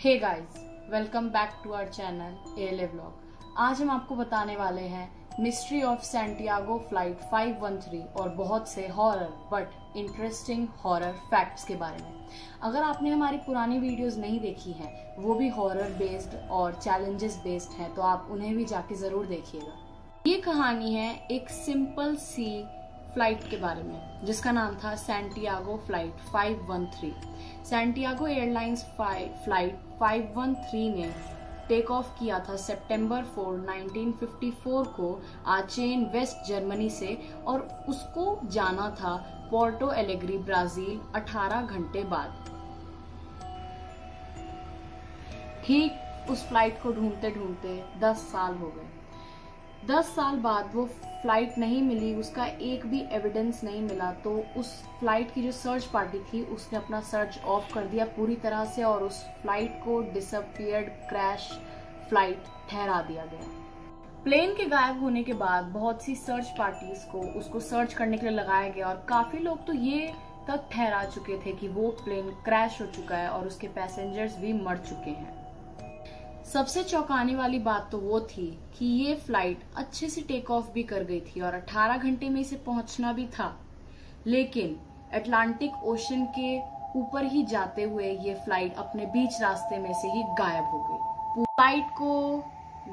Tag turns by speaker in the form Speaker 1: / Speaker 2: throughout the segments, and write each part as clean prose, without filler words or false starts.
Speaker 1: Hey guys, welcome back to our channel ALA vlog. आज हम आपको बताने वाले हैं मिस्ट्री ऑफ सैंटियागो फ्लाइट 513 और बहुत से horror but interesting horror facts के बारे में। अगर आपने हमारी पुरानी वीडियोस नहीं देखी हैं, वो भी हॉरर बेस्ड और चैलेंजेस बेस्ड हैं, तो आप उन्हें भी जाके जरूर देखिएगा। ये कहानी है एक सिंपल सी फ्लाइट के बारे में जिसका नाम था Santiago flight 513। Santiago airlines flight 513 ने टेक ऑफ किया था सितंबर 4, 1954 को आचेन, वेस्ट जर्मनी से, और उसको जाना था पोर्टो एलेग्री, ब्राजील 18 घंटे बाद। ठीक उस फ्लाइट को ढूंढते ढूंढते 10 साल हो गए। 10 साल बाद वो फ्लाइट नहीं मिली, उसका एक भी एविडेंस नहीं मिला। तो उस फ्लाइट की जो सर्च पार्टी थी उसने अपना सर्च ऑफ कर दिया पूरी तरह से और उस फ्लाइट को डिसअपियर्ड क्रैश फ्लाइट ठहरा दिया गया। प्लेन के गायब होने के बाद बहुत सी सर्च पार्टीज को उसको सर्च करने के लिए लगाया गया और काफी लोग तो ये तक ठहरा चुके थे कि वो प्लेन क्रैश हो चुका है और उसके पैसेंजर्स भी मर चुके हैं। सबसे चौंकाने वाली बात तो वो थी कि ये फ्लाइट अच्छे से टेक ऑफ भी कर गई थी और 18 घंटे में इसे पहुंचना भी था, लेकिन अटलांटिक ओशन के ऊपर ही जाते हुए ये फ्लाइट अपने बीच रास्ते में से ही गायब हो गई। फ्लाइट को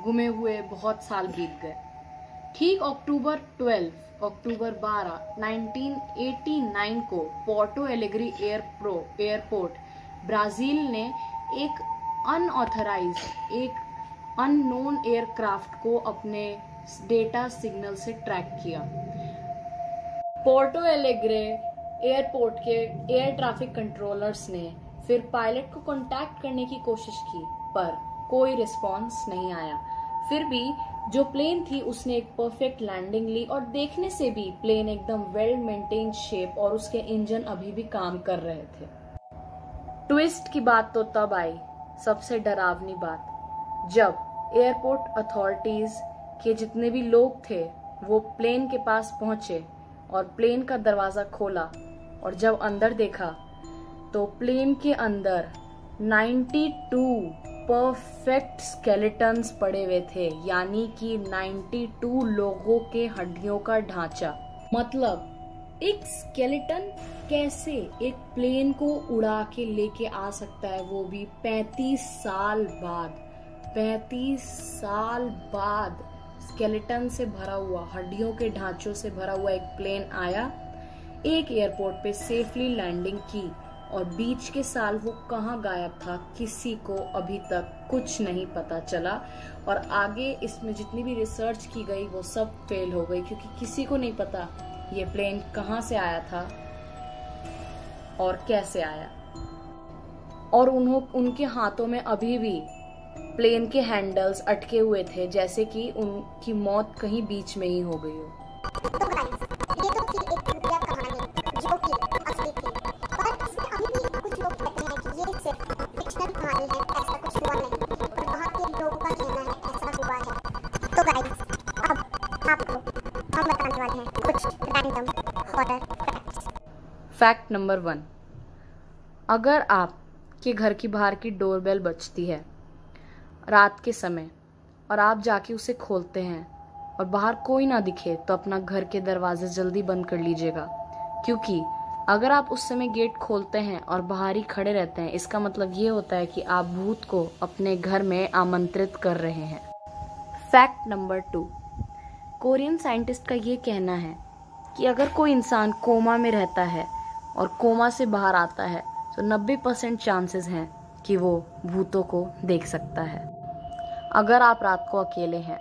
Speaker 1: गुमे हुए बहुत साल बीत गए। ठीक अक्टूबर 12, 1989 को पोर्टो एलेग्री एयरपोर्ट ब्राजील ने एक अनऑथराइज्ड, एक अननोन एयरक्राफ्ट को अपने डेटा सिग्नल से ट्रैक किया। पोर्टो एलेग्रे एयरपोर्ट के एयर ट्रैफिक कंट्रोलर्स ने फिर पायलट को कांटेक्ट करने की कोशिश की, पर कोई रिस्पांस नहीं आया। फिर भी जो प्लेन थी उसने एक परफेक्ट लैंडिंग ली और देखने से भी प्लेन एकदम वेल मेंटेन्ड शेप और उसके इंजन अभी भी काम कर रहे थे। ट्विस्ट की बात तो तब आई, सबसे डरावनी बात, जब एयरपोर्ट अथॉरिटीज के जितने भी लोग थे वो प्लेन के पास पहुंचे और प्लेन का दरवाजा खोला और जब अंदर देखा तो प्लेन के अंदर 92 परफेक्ट स्केलेटन्स पड़े हुए थे, यानी कि 92 लोगों के हड्डियों का ढांचा। मतलब एक स्केलेटन कैसे एक प्लेन को उड़ा के लेके आ सकता है, वो भी 35 साल बाद। 35 साल बाद स्केलेटन से भरा हुआ, हड्डियों के ढांचों से भरा हुआ एक प्लेन आया, एक एयरपोर्ट पे सेफली लैंडिंग की और बीच के साल वो कहाँ गायब था किसी को अभी तक कुछ नहीं पता चला। और आगे इसमें जितनी भी रिसर्च की गई वो सब फेल हो गई, क्योंकि किसी को नहीं पता ये प्लेन कहाँ से आया था और कैसे आया। और उनके हाथों में अभी भी प्लेन के हैंडल्स अटके हुए थे, जैसे कि उनकी मौत कहीं बीच में ही हो गई हो। फैक्ट नंबर 1, अगर आपके घर की बाहर की डोरबेल बजती है रात के समय और आप जाके उसे खोलते हैं और बाहर कोई ना दिखे, तो अपना घर के दरवाजे जल्दी बंद कर लीजिएगा, क्योंकि अगर आप उस समय गेट खोलते हैं और बाहर ही खड़े रहते हैं, इसका मतलब ये होता है कि आप भूत को अपने घर में आमंत्रित कर रहे हैं। फैक्ट नंबर 2, कोरियन साइंटिस्ट का ये कहना है कि अगर कोई इंसान कोमा में रहता है और कोमा से बाहर आता है तो 90% चांसेस हैं कि वो भूतों को देख सकता है। अगर आप रात को अकेले हैं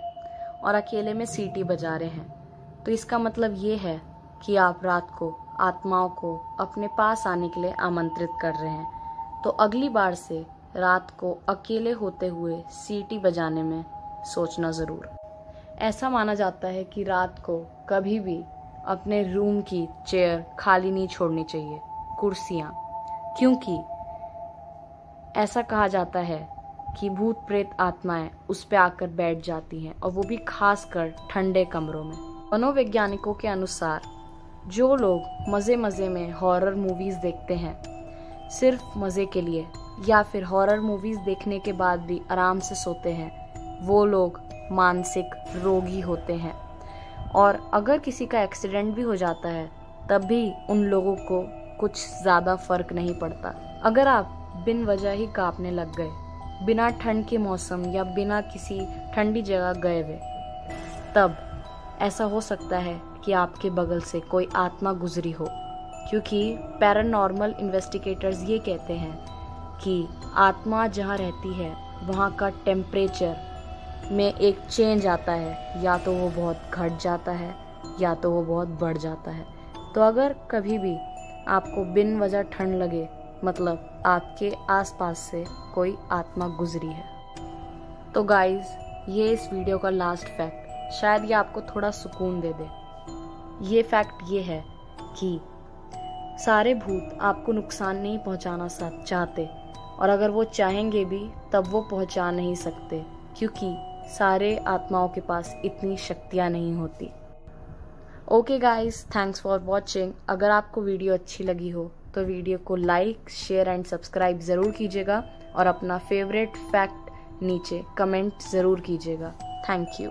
Speaker 1: और अकेले में सीटी बजा रहे हैं, तो इसका मतलब ये है कि आप रात को आत्माओं को अपने पास आने के लिए आमंत्रित कर रहे हैं। तो अगली बार से रात को अकेले होते हुए सीटी बजाने में सोचना ज़रूर। ऐसा माना जाता है कि रात को कभी भी अपने रूम की चेयर खाली नहीं छोड़नी चाहिए, कुर्सियाँ, क्योंकि ऐसा कहा जाता है कि भूत प्रेत आत्माएं उस पे आकर बैठ जाती हैं, और वो भी खासकर ठंडे कमरों में। मनोवैज्ञानिकों के अनुसार जो लोग मज़े मज़े में हॉरर मूवीज़ देखते हैं सिर्फ मज़े के लिए, या फिर हॉरर मूवीज देखने के बाद भी आराम से सोते हैं, वो लोग मानसिक रोगी होते हैं। और अगर किसी का एक्सीडेंट भी हो जाता है तब भी उन लोगों को कुछ ज़्यादा फर्क नहीं पड़ता। अगर आप बिन वजह ही कांपने लग गए, बिना ठंड के मौसम या बिना किसी ठंडी जगह गए हुए, तब ऐसा हो सकता है कि आपके बगल से कोई आत्मा गुजरी हो, क्योंकि पैरानॉर्मल इन्वेस्टिगेटर्स ये कहते हैं कि आत्मा जहाँ रहती है वहाँ का टेम्परेचर में एक चेंज आता है, या तो वो बहुत घट जाता है या तो वो बहुत बढ़ जाता है। तो अगर कभी भी आपको बिन वजह ठंड लगे, मतलब आपके आसपास से कोई आत्मा गुजरी है। तो गाइस, ये इस वीडियो का लास्ट फैक्ट, शायद ये आपको थोड़ा सुकून दे दे। ये फैक्ट ये है कि सारे भूत आपको नुकसान नहीं पहुंचाना चाहते, और अगर वो चाहेंगे भी तब वो पहुंचा नहीं सकते, क्योंकि सारे आत्माओं के पास इतनी शक्तियाँ नहीं होती। Okay guys, thanks for watching. अगर आपको वीडियो अच्छी लगी हो तो वीडियो को लाइक, शेयर एंड सब्सक्राइब ज़रूर कीजिएगा, और अपना फेवरेट फैक्ट नीचे कमेंट ज़रूर कीजिएगा। Thank you.